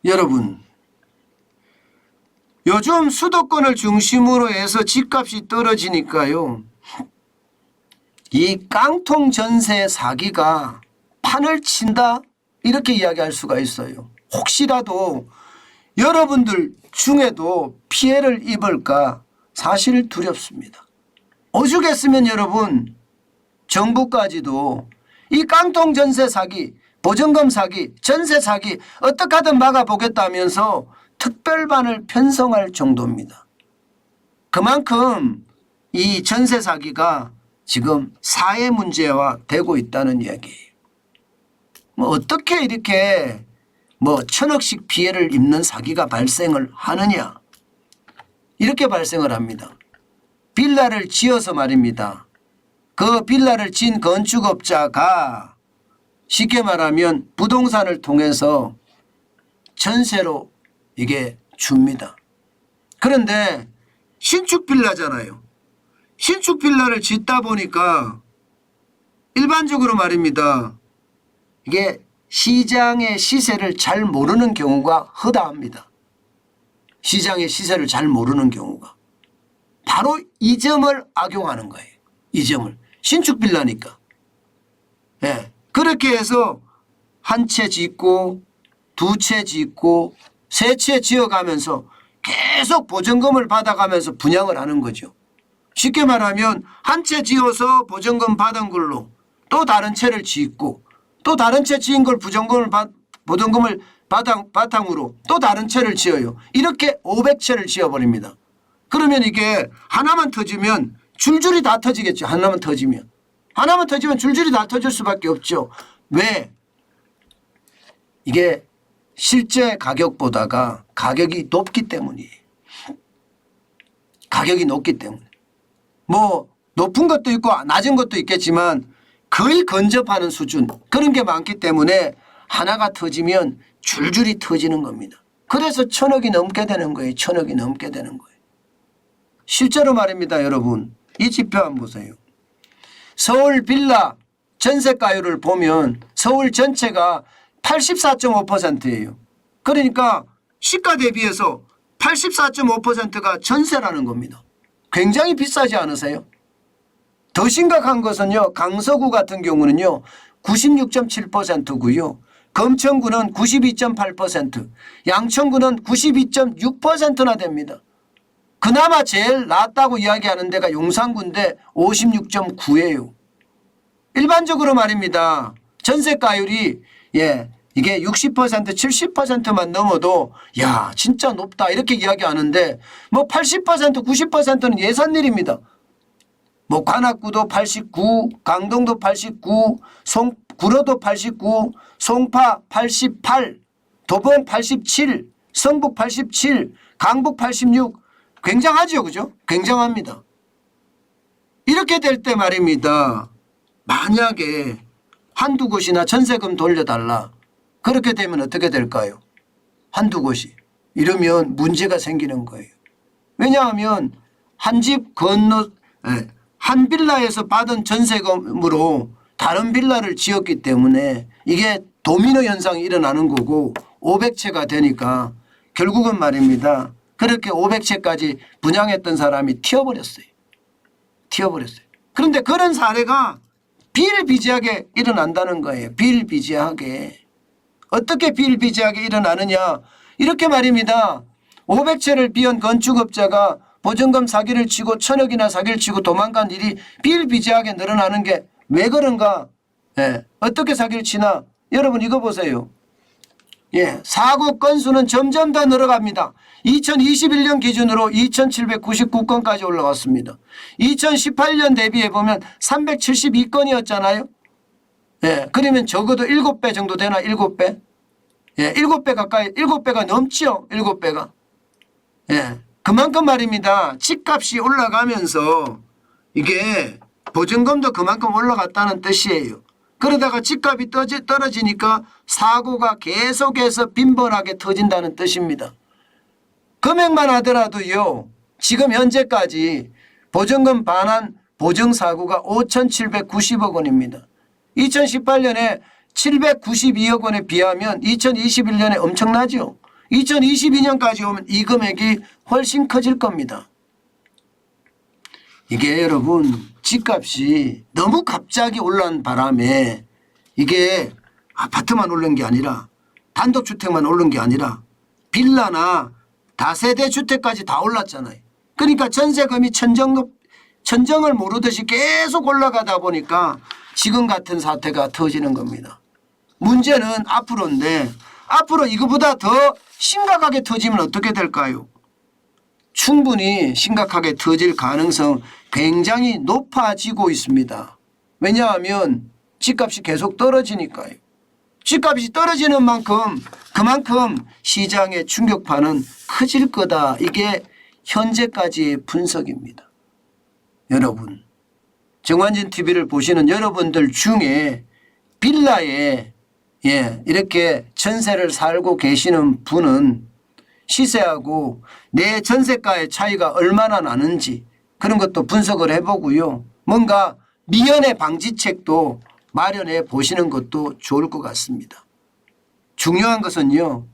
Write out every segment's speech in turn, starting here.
여러분, 요즘 수도권을 중심으로 해서 집값이 떨어지니까요, 이 깡통 전세 사기가 판을 친다 이렇게 이야기할 수가 있어요. 혹시라도 여러분들 중에도 피해를 입을까 사실 두렵습니다. 오죽했으면 여러분, 정부까지도 이 깡통 전세 사기, 보증금 사기, 전세 사기 어떻게 하든 막아보겠다면서 특별반을 편성할 정도입니다. 그만큼 이 전세 사기가 지금 사회 문제화 되고 있다는 이야기예요. 어떻게 이렇게 1,000억씩 피해를 입는 사기가 발생을 하느냐. 이렇게 발생을 합니다. 빌라를 지어서 말입니다. 그 빌라를 지은 건축업자가 쉽게 말하면 부동산을 통해서 전세로 이게 줍니다. 그런데 신축 빌라잖아요. 신축 빌라를 짓다 보니까 일반적으로 말입니다. 이게 시장의 시세를 잘 모르는 경우가 허다합니다. 시장의 시세를 잘 모르는 경우가. 바로 이 점을 악용하는 거예요. 이 점을. 신축 빌라니까. 예. 그렇게 해서 한 채 짓고 두 채 짓고 세 채 지어가면서 계속 보증금을 받아가면서 분양을 하는 거죠. 쉽게 말하면 한 채 지어서 보증금 받은 걸로 또 다른 채를 짓고 또 다른 채 지은 걸 보증금을 바탕으로 또 다른 채를 지어요. 이렇게 500채를 지어버립니다. 그러면 이게 하나만 터지면 줄줄이 다 터지겠죠. 하나만 터지면. 하나만 터지면 줄줄이 다 터질 수밖에 없죠. 왜? 이게 실제 가격보다가 가격이 높기 때문이에요. 가격이 높기 때문에. 높은 것도 있고 낮은 것도 있겠지만 거의 근접하는 수준 그런 게 많기 때문에 하나가 터지면 줄줄이 터지는 겁니다. 그래서 1,000억이 넘게 되는 거예요. 1,000억이 넘게 되는 거예요. 실제로 말입니다. 여러분. 이 지표 한번 보세요. 서울 빌라 전세가율을 보면 서울 전체가 84.5%예요. 그러니까 시가 대비해서 84.5%가 전세라는 겁니다. 굉장히 비싸지 않으세요? 더 심각한 것은요. 강서구 같은 경우는요. 96.7%고요. 금천구는 92.8%, 양천구는 92.6%나 됩니다. 그나마 제일 낫다고 이야기하는 데가 용산구인데 56.9예요. 일반적으로 말입니다. 전세가율이 이게 60%, 70%만 넘어도 야 진짜 높다 이렇게 이야기하는데 80%, 90%는 예산일입니다. 관악구도 89, 강동도 89, 구로도 89, 송파 88, 도봉 87, 성북 87, 강북 86. 굉장하죠. 그죠? 굉장합니다. 이렇게 될 때 말입니다. 만약에 한두 곳이나 전세금 돌려달라. 그렇게 되면 어떻게 될까요? 한두 곳이. 이러면 문제가 생기는 거예요. 왜냐하면 한 집 건너 한 빌라에서 받은 전세금으로 다른 빌라를 지었기 때문에 이게 도미노 현상이 일어나는 거고 500채가 되니까 결국은 말입니다. 그렇게 500채까지 분양했던 사람이 튀어버렸어요. 튀어버렸어요. 그런데 그런 사례가 비일비재하게 일어난다는 거예요. 비일비재하게. 어떻게 비일비재하게 일어나느냐. 이렇게 말입니다. 500채를 비운 건축업자가 보증금 사기를 치고 1,000억이나 사기를 치고 도망간 일이 비일비재하게 늘어나는 게 왜 그런가. 어떻게 사기를 치나. 여러분 이거 보세요. 사고 건수는 점점 더 늘어갑니다. 2021년 기준으로 2,799건까지 올라갔습니다. 2018년 대비해 보면 372건이었잖아요. 그러면 적어도 7배 정도 되나 7배? 7배 가까이 7배가 넘죠. 7배가. 그만큼 말입니다. 집값이 올라가면서 이게 보증금도 그만큼 올라갔다는 뜻이에요. 그러다가 집값이 떨어지니까 사고가 계속해서 빈번하게 터진다는 뜻입니다. 금액만 하더라도요. 지금 현재까지 보증금 반환 보증사고가 5,790억 원입니다. 2018년에 792억 원에 비하면 2021년에 엄청나죠. 2022년까지 오면 이 금액이 훨씬 커질 겁니다. 이게 여러분 집값이 너무 갑자기 올라온 바람에 이게 아파트만 오른 게 아니라 단독주택만 오른 게 아니라 빌라나 다세대 주택까지 다 올랐잖아요. 그러니까 전세금이 천정을 모르듯이 계속 올라가다 보니까 지금 같은 사태가 터지는 겁니다. 문제는 앞으로인데 앞으로 이거보다 더 심각하게 터지면 어떻게 될까요? 충분히 심각하게 터질 가능성 굉장히 높아지고 있습니다. 왜냐하면 집값이 계속 떨어지니까요. 집값이 떨어지는 만큼 그만큼 시장의 충격파는 커질 거다. 이게 현재까지의 분석입니다. 여러분, 정관진 TV를 보시는 여러분들 중에 빌라에 이렇게 전세를 살고 계시는 분은 시세하고 내 전세가의 차이가 얼마나 나는지 그런 것도 분석을 해보고요. 뭔가 미연의 방지책도 마련해 보시는 것도 좋을 것 같습니다. 중요한 것은요.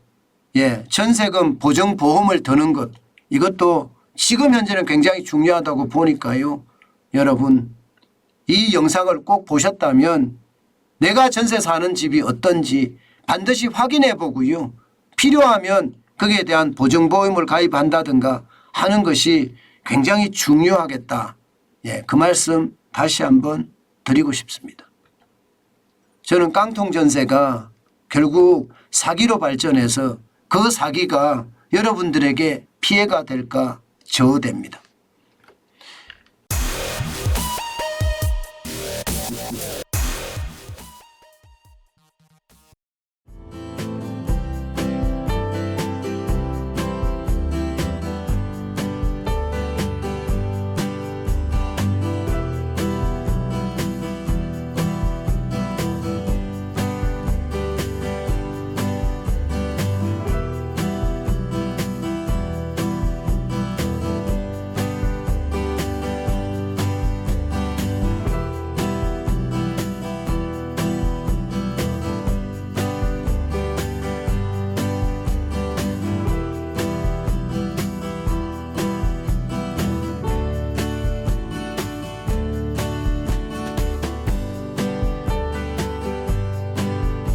전세금 보증보험을 드는 것 이것도 지금 현재는 굉장히 중요하다고 보니까요. 여러분 이 영상을 꼭 보셨다면 내가 전세 사는 집이 어떤지 반드시 확인해 보고요. 필요하면 거기에 대한 보증보험을 가입한다든가 하는 것이 굉장히 중요하겠다. 그 말씀 다시 한번 드리고 싶습니다. 저는 깡통 전세가 결국 사기로 발전해서 그 사기가 여러분들에게 피해가 될까 저어됩니다.